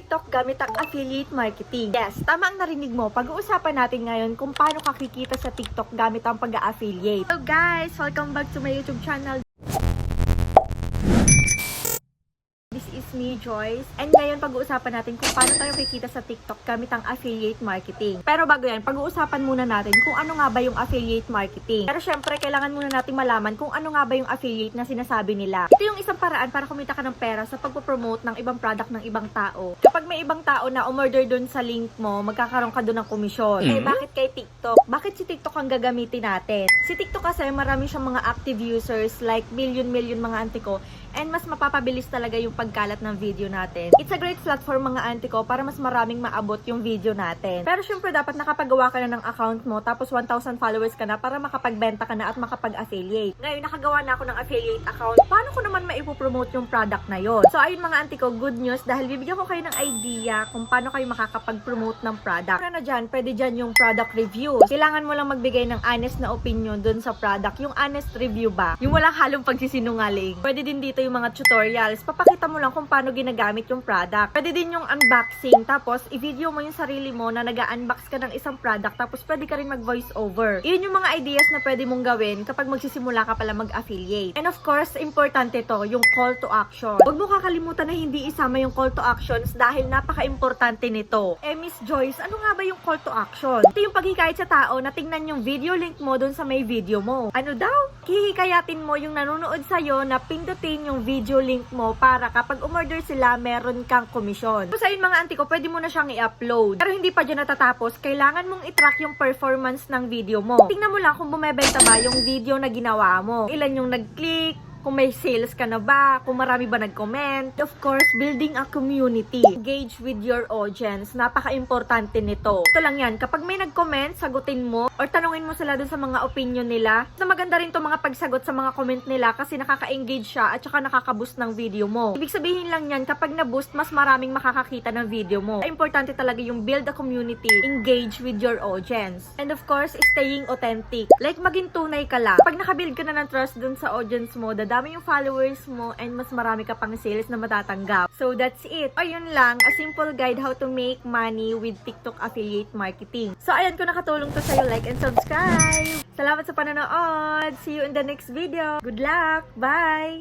TikTok gamit ang affiliate marketing. Yes, tama ang narinig mo. Pag-uusapan natin ngayon kung paano ka kikita sa TikTok gamit ang pag-affiliate. So guys, welcome back to my YouTube channel. This is me, Joyce. And ngayon pag-uusapan natin kung paano tayo kikita sa TikTok gamit ang affiliate marketing. Pero bago yan, pag-uusapan muna natin kung ano nga ba yung affiliate marketing. Pero syempre, kailangan muna natin malaman kung ano nga ba yung affiliate na sinasabi nila. Ito yung isang paraan para kumita ka ng pera sa pagpo-promote ng ibang product ng ibang tao. Kapag may ibang tao na umorder dun sa link mo, magkakaroon ka dun ng komisyon. Eh, bakit kay TikTok? Bakit si TikTok ang gagamitin natin? Si TikTok kasi marami siyang mga active users, like million mga antiko, and mas mapapabilis talaga yung pagkalat ng video natin. It's a great platform mga antiko para mas maraming maabot yung video natin. Pero syempre dapat nakapagawa ka na ng account mo tapos 1,000 followers ka na para makapagbenta ka na at makapag-affiliate. Ngayon nakagawa na ako ng affiliate account. Paano ko naman maipopromote yung product na yon? So ayun mga antiko, good news dahil bibigyan ko kayo ng idea kung paano kayo makakapag-promote ng product. Para na dyan, pwede dyan yung product reviews. Kailangan mo lang magbigay ng honest na opinion dun sa product. Yung honest review ba? Yung walang halong pagsisinungaling. Pwede din dito yung mga tutorials. Papakita mo lang kung paano ginagamit yung product. Pwede din yung unboxing. Tapos, i-video mo yung sarili mo na nag-unbox ka ng isang product. Tapos, pwede ka rin mag-voice over. Yun yung mga ideas na pwede mong gawin kapag magsisimula ka pala mag-affiliate. And of course, importante to, yung call to action. Huwag mo kakalimutan na hindi isama yung call to actions dahil napaka-importante nito. Eh, Miss Joyce, ano nga ba yung call to action? Ito yung paghikayat sa tao na tingnan yung video link mo dun sa may video mo. Ano daw? Hihikayatin mo yung nanonood sa'yo na pindutin yung video link mo para kapag umorder sila, meron kang komisyon. So, sa yun mga antiko, pwede mo na siyang i-upload. Pero hindi pa dyan natatapos, kailangan mong i-track yung performance ng video mo. Tingnan mo lang kung bumebenta ba yung video na ginawa mo. Ilan yung nag-click, kung may sales ka na ba, kung marami ba nag-comment. Of course, building a community. Engage with your audience. Napaka-importante nito. Ito lang yan. Kapag may nag-comment, sagutin mo or tanungin mo sila dun sa mga opinion nila. So, maganda rin to mga pagsagot sa mga comment nila kasi nakaka-engage siya at saka nakaka-boost ng video mo. Ibig sabihin lang yan, kapag na-boost, mas maraming makakakita ng video mo. Importante talaga yung build a community. Engage with your audience. And of course, staying authentic. Like, maging tunay ka lang. Pag nakabuild ka na ng trust dun sa audience mo, dami yung followers mo and mas marami ka pang sales na matatanggap. So that's it. Ayun lang, a simple guide how to make money with TikTok affiliate marketing. So ayan, kung nakatulong to sa'yo, like and subscribe. Salamat sa panonood. See you in the next video. Good luck. Bye!